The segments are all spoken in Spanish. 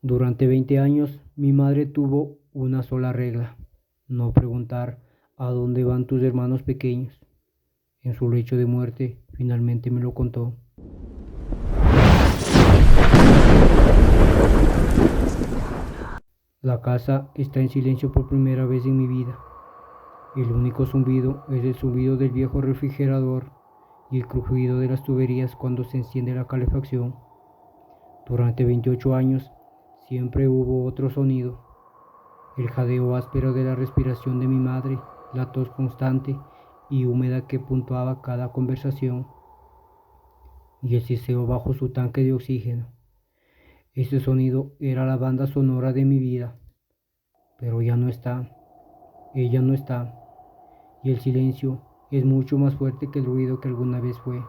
Durante 20 años, mi madre tuvo una sola regla: no preguntar a dónde van tus hermanos pequeños. En su lecho de muerte, finalmente me lo contó. La casa está en silencio por primera vez en mi vida. El único zumbido es el zumbido del viejo refrigerador y el crujido de las tuberías cuando se enciende la calefacción. Durante 28 años, siempre hubo otro sonido: el jadeo áspero de la respiración de mi madre, la tos constante y húmeda que puntuaba cada conversación, y el siseo bajo su tanque de oxígeno. Ese sonido era la banda sonora de mi vida, pero ya no está, ella no está, y el silencio es mucho más fuerte que el ruido que alguna vez fue.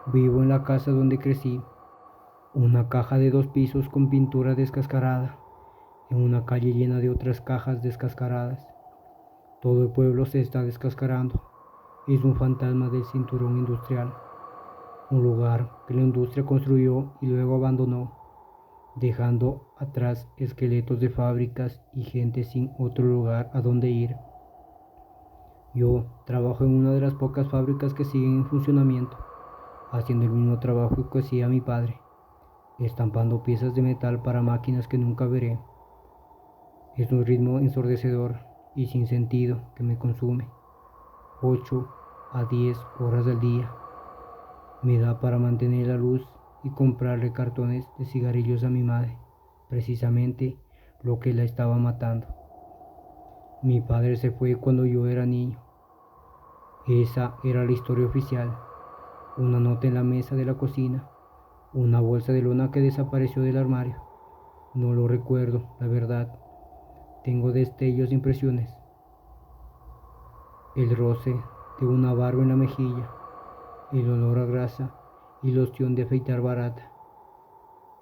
Vivo en la casa donde crecí, una caja de 2 pisos con pintura descascarada, en una calle llena de otras cajas descascaradas. Todo el pueblo se está descascarando. Es un fantasma del cinturón industrial, un lugar que la industria construyó y luego abandonó, dejando atrás esqueletos de fábricas y gente sin otro lugar a donde ir. Yo trabajo en una de las pocas fábricas que siguen en funcionamiento, haciendo el mismo trabajo que hacía mi padre, estampando piezas de metal para máquinas que nunca veré. Es un ritmo ensordecedor y sin sentido que me consume. 8 a 10 horas al día. Me da para mantener la luz y comprarle cartones de cigarrillos a mi madre, precisamente lo que la estaba matando. Mi padre se fue cuando yo era niño. Esa era la historia oficial. Una nota en la mesa de la cocina, una bolsa de lona que desapareció del armario. No lo recuerdo, la verdad. Tengo destellos de impresiones. El roce de una barba en la mejilla, el olor a grasa y loción de afeitar barata.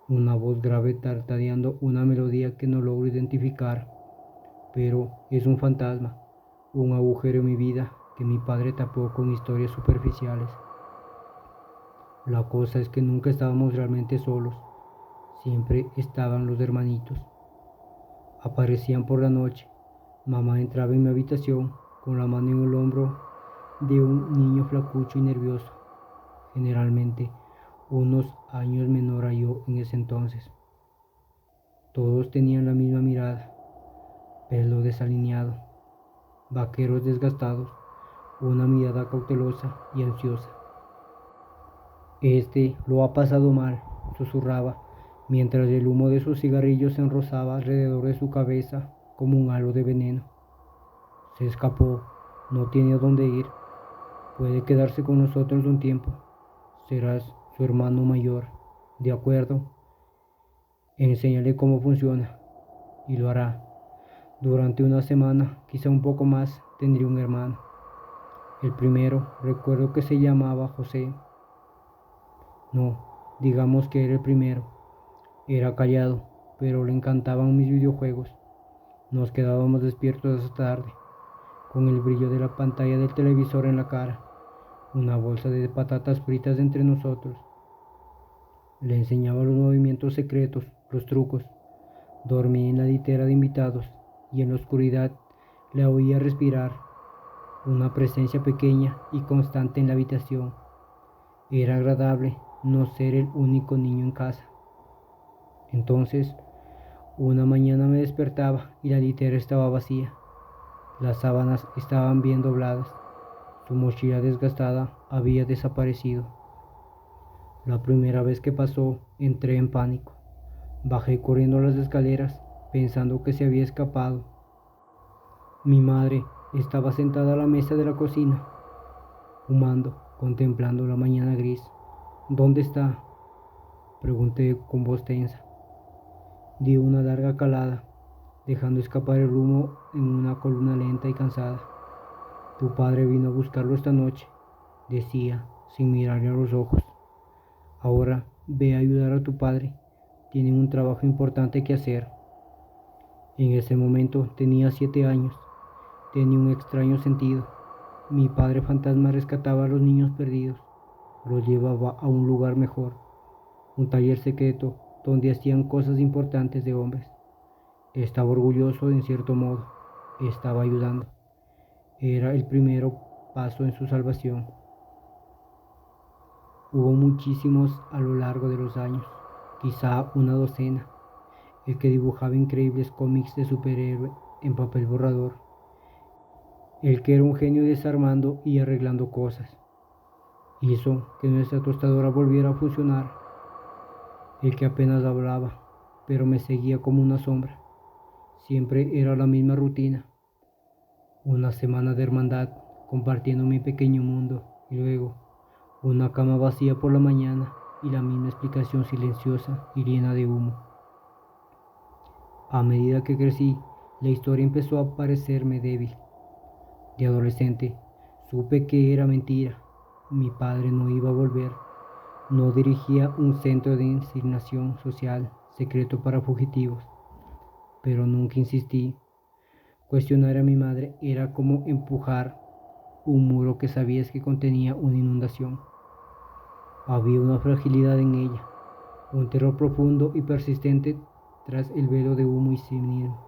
Una voz grave tartareando una melodía que no logro identificar, pero es un fantasma, un agujero en mi vida que mi padre tapó con historias superficiales. La cosa es que nunca estábamos realmente solos, siempre estaban los hermanitos. Aparecían por la noche. Mamá entraba en mi habitación con la mano en el hombro de un niño flacucho y nervioso, generalmente unos años menor a yo en ese entonces. Todos tenían la misma mirada: pelo desalineado, vaqueros desgastados, una mirada cautelosa y ansiosa. Este lo ha pasado mal, susurraba, mientras el humo de sus cigarrillos se enrosaba alrededor de su cabeza como un halo de veneno. Se escapó, no tiene a dónde ir. Puede quedarse con nosotros un tiempo. Serás su hermano mayor, ¿de acuerdo? Enséñale cómo funciona, y lo hará. Durante una semana, quizá un poco más, tendría un hermano. El primero, recuerdo que se llamaba José. No, digamos que era el primero. Era callado, pero le encantaban mis videojuegos. Nos quedábamos despiertos hasta tarde, con el brillo de la pantalla del televisor en la cara, una bolsa de patatas fritas entre nosotros. Le enseñaba los movimientos secretos, los trucos. Dormí en la litera de invitados y en la oscuridad le oía respirar, una presencia pequeña y constante en la habitación. Era agradable no ser el único niño en casa. Entonces, una mañana me despertaba y la litera estaba vacía. Las sábanas estaban bien dobladas. Su mochila desgastada había desaparecido. La primera vez que pasó, entré en pánico. Bajé corriendo las escaleras, pensando que se había escapado. Mi madre estaba sentada a la mesa de la cocina, fumando, contemplando la mañana gris. ¿Dónde está?, pregunté con voz tensa. Dio una larga calada, dejando escapar el humo en una columna lenta y cansada. Tu padre vino a buscarlo esta noche, decía, sin mirarle a los ojos. Ahora ve a ayudar a tu padre. Tienen un trabajo importante que hacer. En ese momento tenía 7 años. Tenía un extraño sentido. Mi padre fantasma rescataba a los niños perdidos. Los llevaba a un lugar mejor, un taller secreto donde hacían cosas importantes de hombres. Estaba orgulloso en cierto modo, estaba ayudando. Era el primer paso en su salvación. Hubo muchísimos a lo largo de los años, quizá una docena. El que dibujaba increíbles cómics de superhéroe en papel borrador. El que era un genio desarmando y arreglando cosas. Hizo que nuestra tostadora volviera a funcionar. El que apenas hablaba, pero me seguía como una sombra. Siempre era la misma rutina. Una semana de hermandad compartiendo mi pequeño mundo y luego una cama vacía por la mañana y la misma explicación silenciosa y llena de humo. A medida que crecí, la historia empezó a parecerme débil. De adolescente, supe que era mentira. Mi padre no iba a volver. No dirigía un centro de asignación social secreto para fugitivos. Pero nunca insistí. Cuestionar a mi madre era como empujar un muro que sabías que contenía una inundación. Había una fragilidad en ella, un terror profundo y persistente tras el velo de humo y cinismo.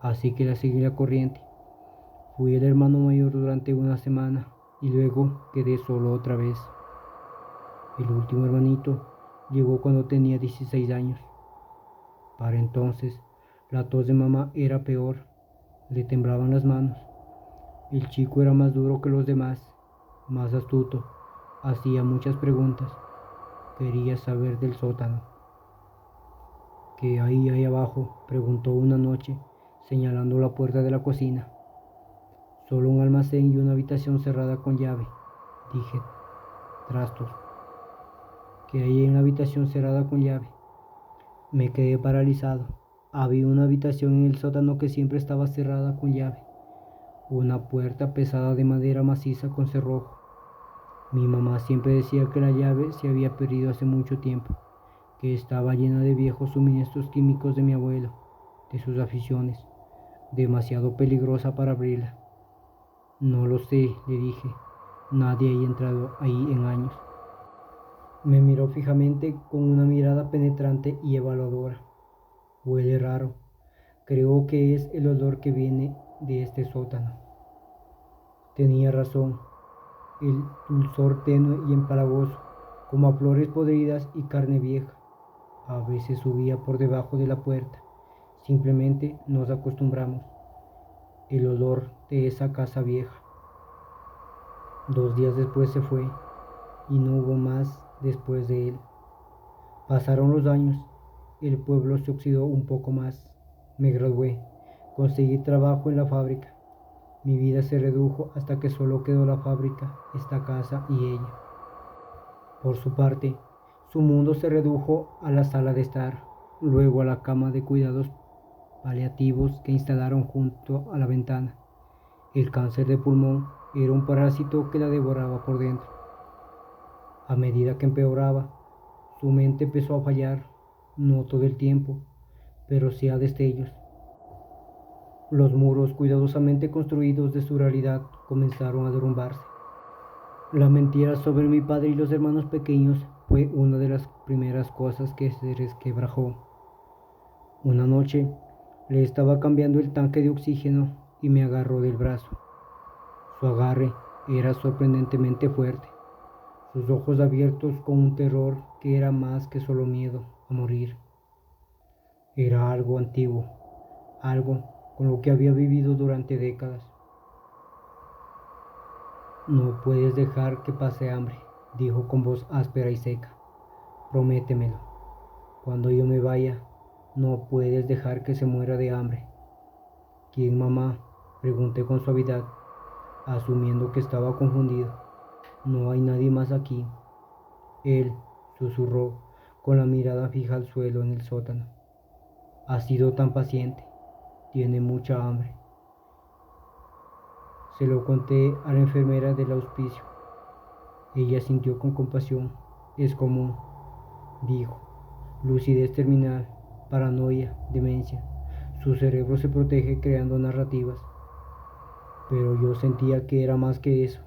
Así que la seguí la corriente. Fui el hermano mayor durante una semana y luego quedé solo otra vez. El último hermanito llegó cuando tenía 16 años. Para entonces, la tos de mamá era peor, le temblaban las manos. El chico era más duro que los demás, más astuto, hacía muchas preguntas, quería saber del sótano. ¿Qué hay ahí abajo?, preguntó una noche, señalando la puerta de la cocina. Solo un almacén y una habitación cerrada con llave, dije. Trastos. ¿Qué hay en la habitación cerrada con llave? Me quedé paralizado. Había una habitación en el sótano que siempre estaba cerrada con llave. Una puerta pesada de madera maciza con cerrojo. Mi mamá siempre decía que la llave se había perdido hace mucho tiempo, que estaba llena de viejos suministros químicos de mi abuelo, de sus aficiones, demasiado peligrosa para abrirla. No lo sé, le dije, nadie ha entrado ahí en años. Me miró fijamente con una mirada penetrante y evaluadora. Huele raro, creo que es el olor que viene de este sótano. Tenía razón, el dulzor tenue y empalagoso, como a flores podridas y carne vieja. A veces subía por debajo de la puerta. Simplemente nos acostumbramos. El olor de esa casa vieja. 2 días después se fue y no hubo más después de él. Pasaron los años, el pueblo se oxidó un poco más. Me gradué, conseguí trabajo en la fábrica. Mi vida se redujo hasta que solo quedó la fábrica, esta casa y ella. Por su parte, su mundo se redujo a la sala de estar, luego a la cama de cuidados paliativos que instalaron junto a la ventana. El cáncer de pulmón era un parásito que la devoraba por dentro. A medida que empeoraba, su mente empezó a fallar, no todo el tiempo, pero sí a destellos. Los muros cuidadosamente construidos de su realidad comenzaron a derrumbarse. La mentira sobre mi padre y los hermanos pequeños fue una de las primeras cosas que se resquebrajó. Una noche le estaba cambiando el tanque de oxígeno y me agarró del brazo. Su agarre era sorprendentemente fuerte, sus ojos abiertos con un terror que era más que solo miedo a morir. Era algo antiguo, algo con lo que había vivido durante décadas. No puedes dejar que pase hambre, dijo con voz áspera y seca. Prométemelo. Cuando yo me vaya, no puedes dejar que se muera de hambre. ¿Quién, mamá?, pregunté con suavidad, asumiendo que estaba confundido. No hay nadie más aquí. Él susurró, con la mirada fija al suelo en el sótano. Ha sido tan paciente. Tiene mucha hambre. Se lo conté a la enfermera del hospicio. Ella sintió con compasión. Es común, dijo. Lucidez terminal, paranoia, demencia. Su cerebro se protege creando narrativas. Pero yo sentía que era más que eso.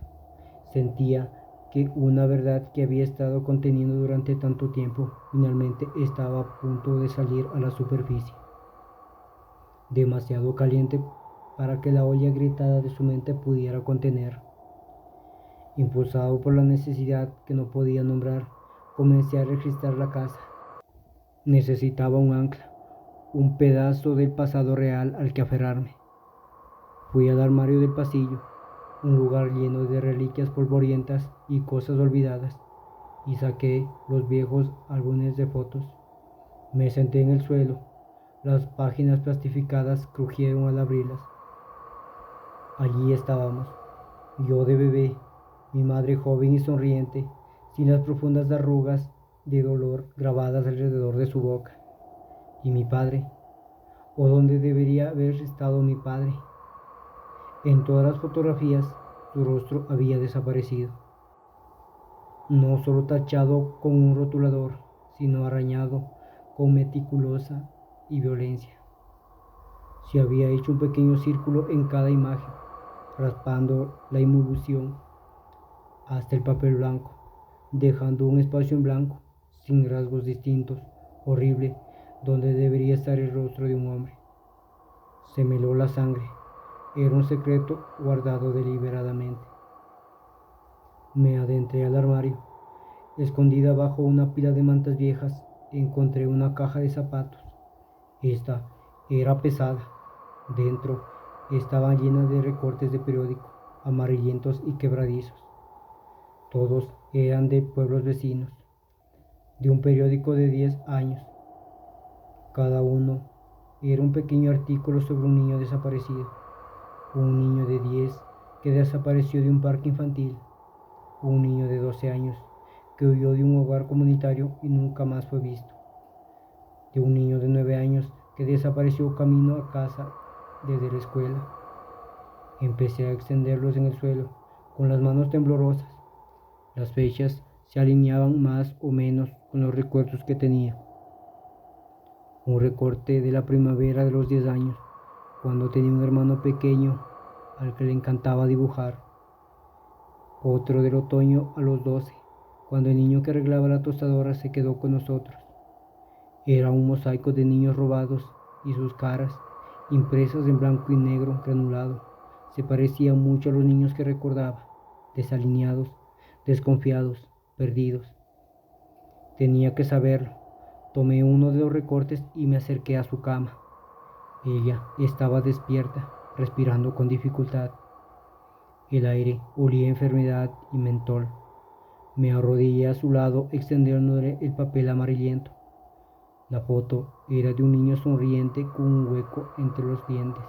Sentía que una verdad que había estado conteniendo durante tanto tiempo finalmente estaba a punto de salir a la superficie, demasiado caliente para que la olla gritada de su mente pudiera contener. Impulsado por la necesidad que no podía nombrar, comencé a registrar la casa. Necesitaba un ancla, un pedazo del pasado real al que aferrarme. Fui al armario del pasillo, un lugar lleno de reliquias polvorientas y cosas olvidadas, y saqué los viejos álbumes de fotos. Me senté en el suelo, las páginas plastificadas crujieron al abrirlas. Allí estábamos, yo de bebé, mi madre joven y sonriente, sin las profundas arrugas de dolor grabadas alrededor de su boca, y mi padre, o donde debería haber estado mi padre. En todas las fotografías, su rostro había desaparecido, no solo tachado con un rotulador, sino arañado con meticulosa y violencia. Se había hecho un pequeño círculo en cada imagen, raspando la involución hasta el papel blanco, dejando un espacio en blanco, sin rasgos distintos, horrible, donde debería estar el rostro de un hombre. Se me heló la sangre. Era un secreto guardado deliberadamente. Me adentré al armario. Escondida bajo una pila de mantas viejas, encontré una caja de zapatos. Esta era pesada. Dentro estaba llena de recortes de periódico, amarillentos y quebradizos. Todos eran de pueblos vecinos, de un periódico de 10 años. Cada uno era un pequeño artículo sobre un niño desaparecido. Un niño de 10 que desapareció de un parque infantil. Un niño de 12 años que huyó de un hogar comunitario y nunca más fue visto. De un niño de 9 años que desapareció camino a casa desde la escuela. Empecé a extenderlos en el suelo con las manos temblorosas. Las fechas se alineaban más o menos con los recuerdos que tenía. Un recorte de la primavera de los 10 años, cuando tenía un hermano pequeño al que le encantaba dibujar. Otro del otoño a los 12, cuando el niño que arreglaba la tostadora se quedó con nosotros. Era un mosaico de niños robados y sus caras, impresas en blanco y negro granulado, se parecían mucho a los niños que recordaba, desalineados, desconfiados, perdidos. Tenía que saberlo. Tomé uno de los recortes y me acerqué a su cama. Ella estaba despierta, respirando con dificultad. El aire olía a enfermedad y mentol. Me arrodillé a su lado extendiéndole el papel amarillento. La foto era de un niño sonriente con un hueco entre los dientes.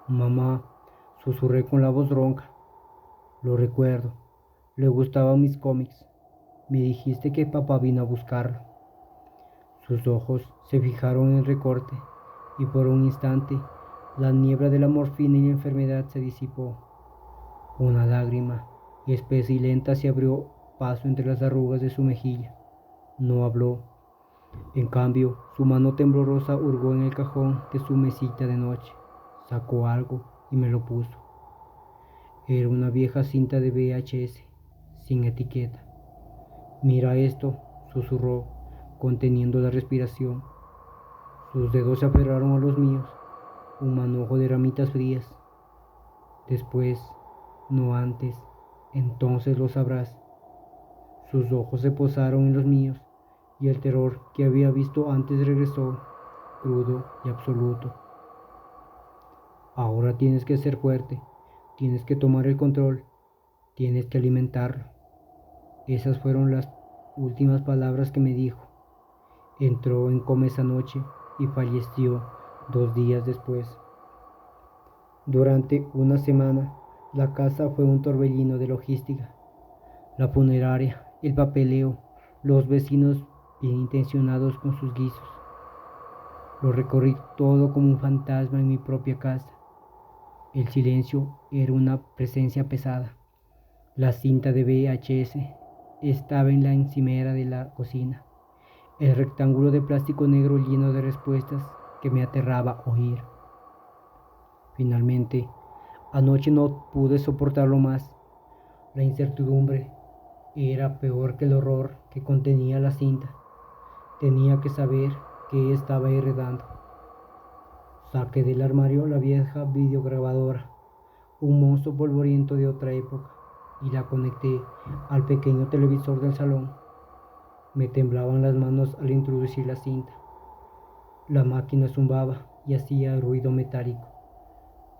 Mamá, susurré con la voz ronca. Lo recuerdo. Le gustaban mis cómics. Me dijiste que papá vino a buscarlo. Sus ojos se fijaron en el recorte y por un instante la niebla de la morfina y la enfermedad se disipó. Una lágrima espesa y lenta se abrió paso entre las arrugas de su mejilla. No habló. En cambio, su mano temblorosa hurgó en el cajón de su mesita de noche. Sacó algo y me lo puso. Era una vieja cinta de VHS, sin etiqueta. Mira esto, susurró, conteniendo la respiración. Sus dedos se aferraron a los míos, un manojo de ramitas frías. Después, no antes, entonces lo sabrás. Sus ojos se posaron en los míos y el terror que había visto antes regresó, crudo y absoluto. Ahora tienes que ser fuerte, tienes que tomar el control, tienes que alimentarlo. Esas fueron las últimas palabras que me dijo. Entró en coma esa noche y falleció 2 días después. Durante una semana, la casa fue un torbellino de logística. La funeraria, el papeleo, los vecinos bien intencionados con sus guisos. Lo recorrí todo como un fantasma en mi propia casa. El silencio era una presencia pesada. La cinta de VHS estaba en la encimera de la cocina. El rectángulo de plástico negro lleno de respuestas que me aterraba oír. Finalmente, anoche no pude soportarlo más. La incertidumbre era peor que el horror que contenía la cinta. Tenía que saber qué estaba heredando. Saqué del armario la vieja videograbadora, un monstruo polvoriento de otra época, y la conecté al pequeño televisor del salón. Me temblaban las manos al introducir la cinta. La máquina zumbaba y hacía ruido metálico,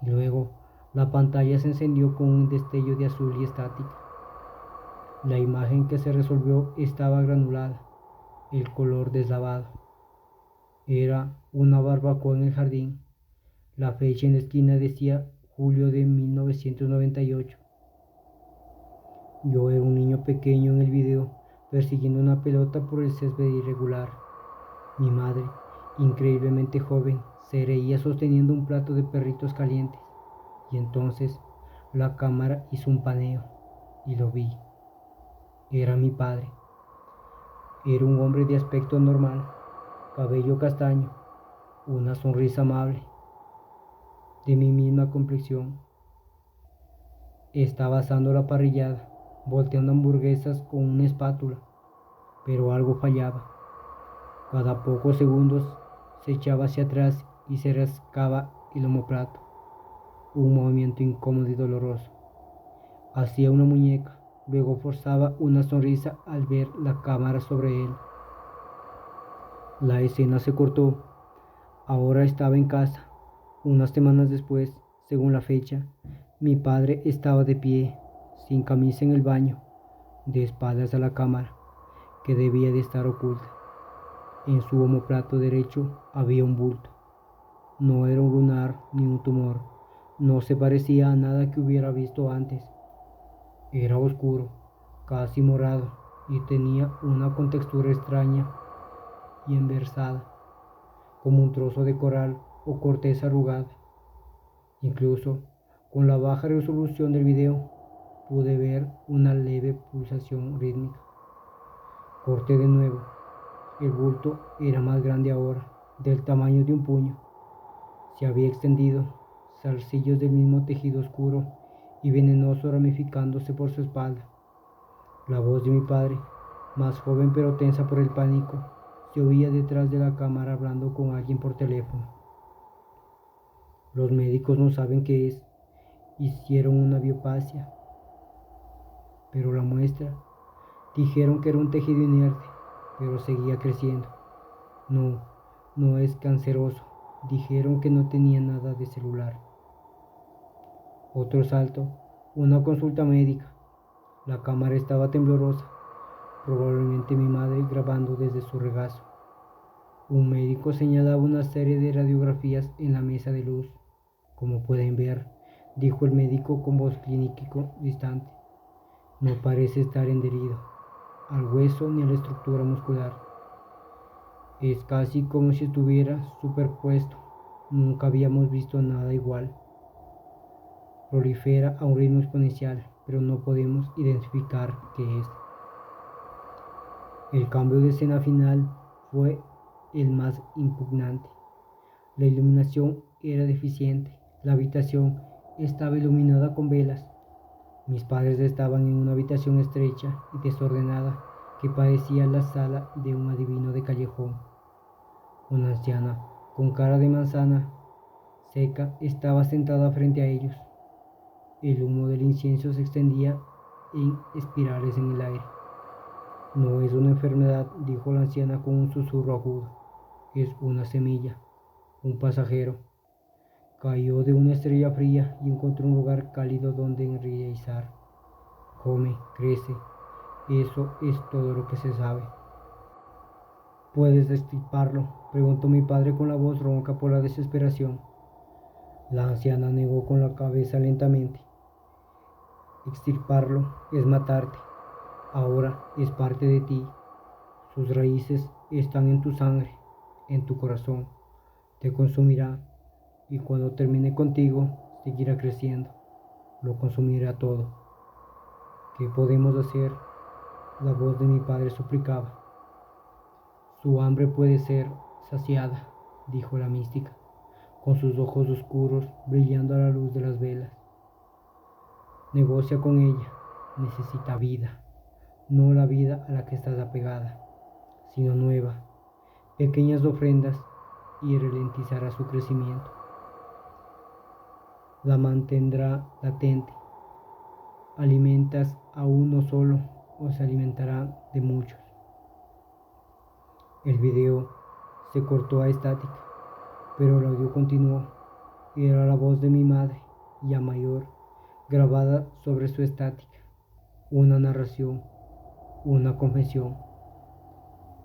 y luego la pantalla se encendió con un destello de azul y estática. La imagen que se resolvió estaba granulada, el color deslavado. Era una barbacoa en el jardín. La fecha en la esquina decía julio de 1998. Yo era un niño pequeño en el video, persiguiendo una pelota por el césped irregular. Mi madre, increíblemente joven, se reía sosteniendo un plato de perritos calientes. Y entonces la cámara hizo un paneo y lo vi. Era mi padre. Era un hombre de aspecto normal, cabello castaño, una sonrisa amable, de mi misma complexión. Estaba asando la parrillada, volteando hamburguesas con una espátula, pero algo fallaba. Cada pocos segundos se echaba hacia atrás y se rascaba el omoplato, un movimiento incómodo y doloroso. Hacía una muñeca, luego forzaba una sonrisa al ver la cámara sobre él. La escena se cortó. Ahora estaba en casa. Unas semanas después, según la fecha, mi padre estaba de pie, sin camisa en el baño, de espaldas a la cámara, que debía de estar oculta. En su omoplato derecho había un bulto. No era un lunar ni un tumor. No se parecía a nada que hubiera visto antes. Era oscuro, casi morado, y tenía una contextura extraña y enversada, como un trozo de coral o corteza arrugada. Incluso con la baja resolución del video pude ver una leve pulsación rítmica. Corté de nuevo. El bulto era más grande ahora, del tamaño de un puño. Se había extendido, zarcillos del mismo tejido oscuro y venenoso ramificándose por su espalda. La voz de mi padre, más joven pero tensa por el pánico, se oía detrás de la cámara hablando con alguien por teléfono. Los médicos no saben qué es. Hicieron una biopsia, pero la muestra, dijeron que era un tejido inerte, pero seguía creciendo. No, no es canceroso. Dijeron que no tenía nada de celular. Otro salto, una consulta médica. La cámara estaba temblorosa, probablemente mi madre grabando desde su regazo. Un médico señalaba una serie de radiografías en la mesa de luz. Como pueden ver, dijo el médico con voz clínico distante, no parece estar adherido al hueso ni a la estructura muscular. Es casi como si estuviera superpuesto. Nunca habíamos visto nada igual. Prolifera a un ritmo exponencial, pero no podemos identificar qué es. El cambio de escena final fue el más impugnante. La iluminación era deficiente. La habitación estaba iluminada con velas. Mis padres estaban en una habitación estrecha y desordenada que parecía la sala de un adivino de callejón. Una anciana con cara de manzana seca estaba sentada frente a ellos. El humo del incienso se extendía en espirales en el aire. No es una enfermedad, dijo la anciana con un susurro agudo. Es una semilla, un pasajero. Cayó de una estrella fría y encontró un lugar cálido donde enraizar. Come, crece. Eso es todo lo que se sabe. ¿Puedes extirparlo?, preguntó mi padre con la voz ronca por la desesperación. La anciana negó con la cabeza lentamente. Extirparlo es matarte. Ahora es parte de ti. Sus raíces están en tu sangre, en tu corazón. Te consumirá y cuando termine contigo, seguirá creciendo. Lo consumirá todo. ¿Qué podemos hacer?, la voz de mi padre suplicaba. Su hambre puede ser saciada, dijo la mística, con sus ojos oscuros brillando a la luz de las velas. Negocia con ella. necesita vida, no la vida a la que estás apegada, sino nueva, pequeñas ofrendas y ralentizará su crecimiento. La mantendrá latente. ¿Alimentas a uno solo o se alimentará de muchos? El video se cortó a estática, pero el audio continuó. Era la voz de mi madre, ya mayor, grabada sobre su estática. Una narración, una confesión.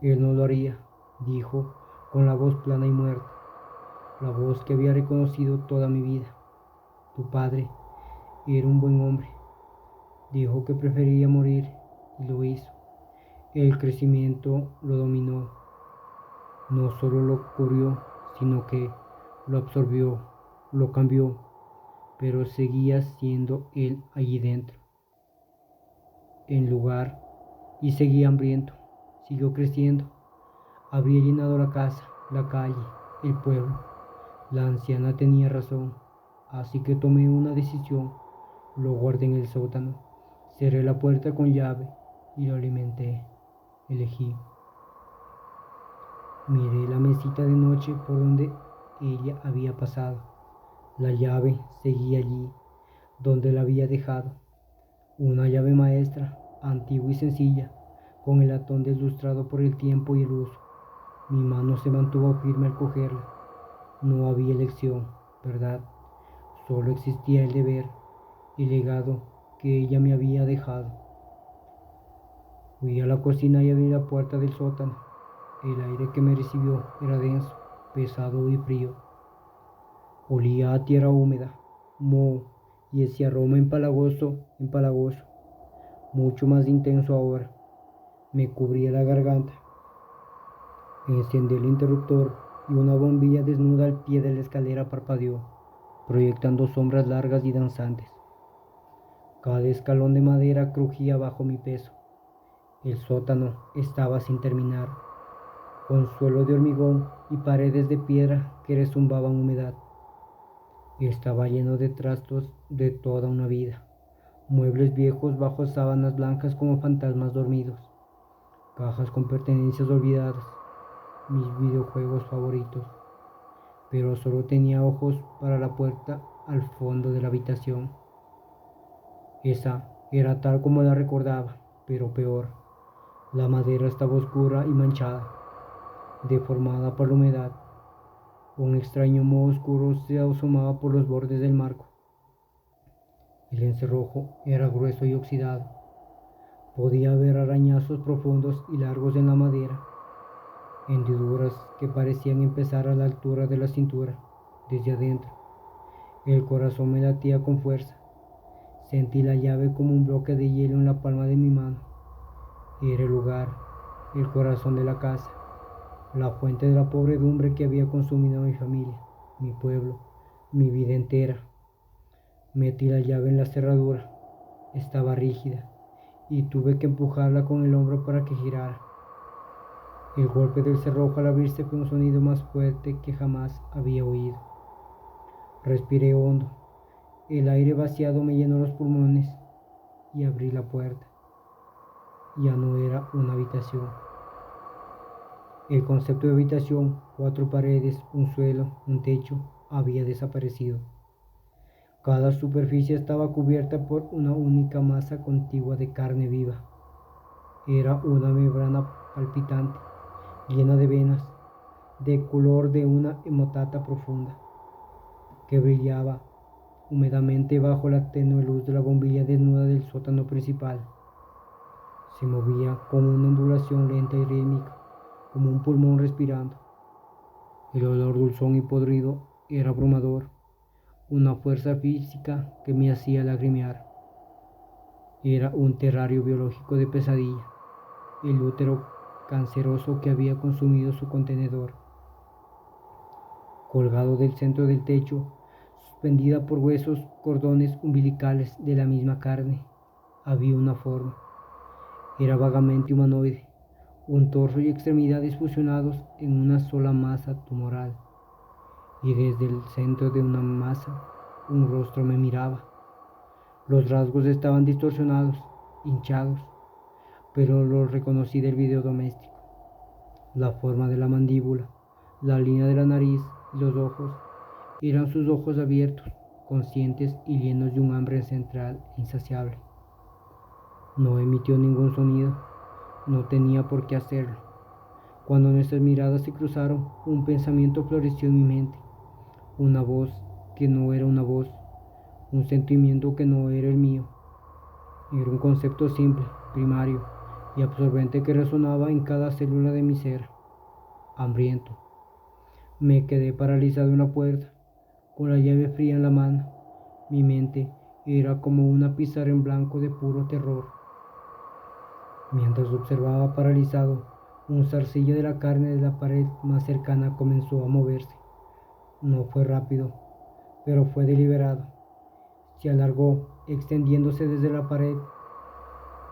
Él no lo haría, dijo con la voz plana y muerta, la voz que había reconocido toda mi vida. Tu padre era un buen hombre. Dijo que prefería morir y lo hizo. El crecimiento lo dominó. No solo lo cubrió, sino que lo absorbió, lo cambió, pero seguía siendo él allí dentro. En lugar, y seguía hambriento, siguió creciendo. Había llenado la casa, la calle, el pueblo. La anciana tenía razón, así que tomé una decisión. Lo guardé en el sótano, cerré la puerta con llave y lo alimenté. Elegí. Miré la mesita de noche por donde ella había pasado. La llave seguía allí, donde la había dejado. Una llave maestra, antigua y sencilla, con el latón deslustrado por el tiempo y el uso. Mi mano se mantuvo firme al cogerla. No había elección, ¿verdad? Solo existía el deber, el legado que ella me había dejado. Fui a la cocina y abrí la puerta del sótano. El aire que me recibió era denso, pesado y frío. Olía a tierra húmeda, moho y ese aroma empalagoso, mucho más intenso ahora. Me cubría la garganta. Encendí el interruptor y una bombilla desnuda al pie de la escalera parpadeó, proyectando sombras largas y danzantes. Cada escalón de madera crujía bajo mi peso. El sótano estaba sin terminar, con suelo de hormigón y paredes de piedra que rezumbaban humedad. Estaba lleno de trastos de toda una vida, muebles viejos bajo sábanas blancas como fantasmas dormidos, cajas con pertenencias olvidadas, mis videojuegos favoritos, pero solo tenía ojos para la puerta al fondo de la habitación. Esa era tal como la recordaba, pero peor. La madera estaba oscura y manchada, deformada por la humedad. Un extraño moho oscuro se asomaba por los bordes del marco. El encerrojo era grueso y oxidado. Podía ver arañazos profundos y largos en la madera, hendiduras que parecían empezar a la altura de la cintura, desde adentro. El corazón me latía con fuerza. Sentí la llave como un bloque de hielo en la palma de mi mano. Era el lugar, el corazón de la casa, la fuente de la podredumbre que había consumido a mi familia, mi pueblo, mi vida entera. Metí la llave en la cerradura. Estaba rígida y tuve que empujarla con el hombro para que girara. El golpe del cerrojo al abrirse fue un sonido más fuerte que jamás había oído. Respiré hondo. El aire vaciado me llenó los pulmones y abrí la puerta. Ya no era una habitación. El concepto de habitación, 4 paredes, un suelo, un techo, había desaparecido. Cada superficie estaba cubierta por una única masa contigua de carne viva. Era una membrana palpitante, llena de venas, de color de una hematata profunda, que brillaba húmedamente bajo la tenue luz de la bombilla desnuda del sótano principal. Se movía con una ondulación lenta y rítmica, como un pulmón respirando. El olor dulzón y podrido era abrumador, una fuerza física que me hacía lagrimear. Era un terrario biológico de pesadilla, el útero canceroso que había consumido su contenedor. Colgado del centro del techo, suspendida por huesos cordones umbilicales de la misma carne, había una forma. Era vagamente humanoide, un torso y extremidades fusionados en una sola masa tumoral. Y desde el centro de una masa, un rostro me miraba. Los rasgos estaban distorsionados, hinchados, pero los reconocí del video doméstico. La forma de la mandíbula, la línea de la nariz y los ojos eran sus ojos abiertos, conscientes y llenos de un hambre central e insaciable. No emitió ningún sonido, no tenía por qué hacerlo. Cuando nuestras miradas se cruzaron, un pensamiento floreció en mi mente, una voz que no era una voz, un sentimiento que no era el mío. Era un concepto simple, primario y absorbente que resonaba en cada célula de mi ser. Hambriento. Me quedé paralizado en la puerta, con la llave fría en la mano. Mi mente era como una pizarra en blanco de puro terror. Mientras observaba paralizado, un zarcillo de la carne de la pared más cercana comenzó a moverse. No fue rápido, pero fue deliberado. Se alargó, extendiéndose desde la pared,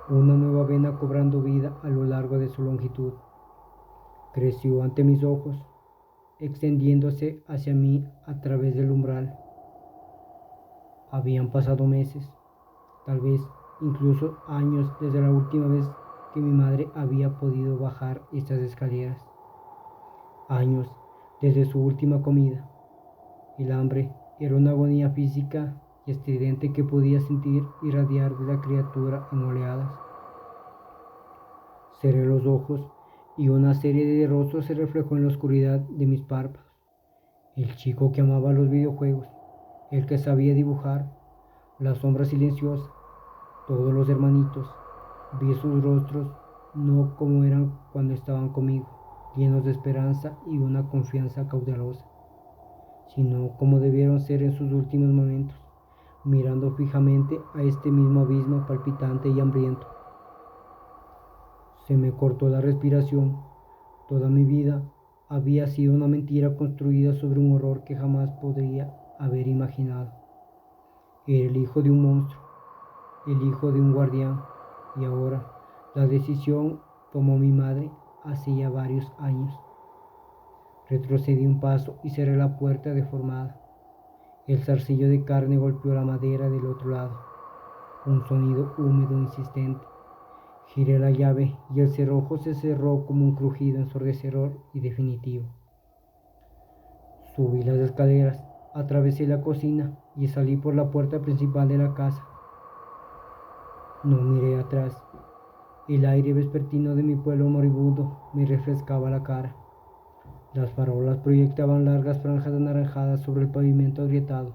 una nueva vena cobrando vida a lo largo de su longitud. Creció ante mis ojos, extendiéndose hacia mí a través del umbral. Habían pasado meses, tal vez incluso años desde la última vez que mi madre había podido bajar estas escaleras. Años desde su última comida. El hambre era una agonía física y estridente que podía sentir irradiar de la criatura en oleadas. Cerré los ojos y una serie de rostros se reflejó en la oscuridad de mis párpados. El chico que amaba los videojuegos, el que sabía dibujar, la sombra silenciosa, todos los hermanitos. Vi sus rostros no como eran cuando estaban conmigo, llenos de esperanza y una confianza cautelosa, sino como debieron ser en sus últimos momentos, mirando fijamente a este mismo abismo palpitante y hambriento. Se me cortó la respiración. Toda mi vida había sido una mentira construida sobre un horror que jamás podría haber imaginado. Era el hijo de un monstruo, el hijo de un guardián, y ahora la decisión tomó mi madre hace ya varios años. Retrocedí un paso y cerré la puerta deformada. El zarcillo de carne golpeó la madera del otro lado. Un sonido húmedo insistente. Giré la llave y el cerrojo se cerró como un crujido ensordecedor y definitivo. Subí las escaleras, atravesé la cocina y salí por la puerta principal de la casa. No miré atrás. El aire vespertino de mi pueblo moribundo me refrescaba la cara. Las farolas proyectaban largas franjas anaranjadas sobre el pavimento agrietado.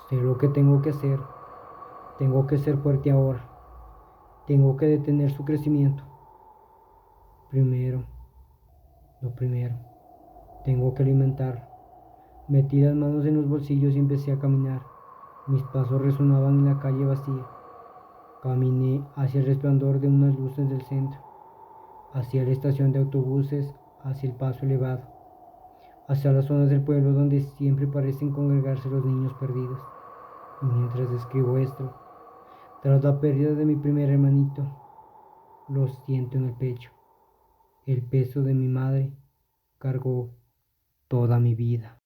Sé lo que tengo que hacer. Tengo que ser fuerte ahora. Tengo que detener su crecimiento. Primero, lo primero, tengo que alimentarlo. Metí las manos en los bolsillos y empecé a caminar. Mis pasos resonaban en la calle vacía. Caminé hacia el resplandor de unas luces del centro, hacia la estación de autobuses, hacia el paso elevado, hacia las zonas del pueblo donde siempre parecen congregarse los niños perdidos. Y mientras escribo esto, tras la pérdida de mi primer hermanito, lo siento en el pecho. El peso de mi madre cargó toda mi vida.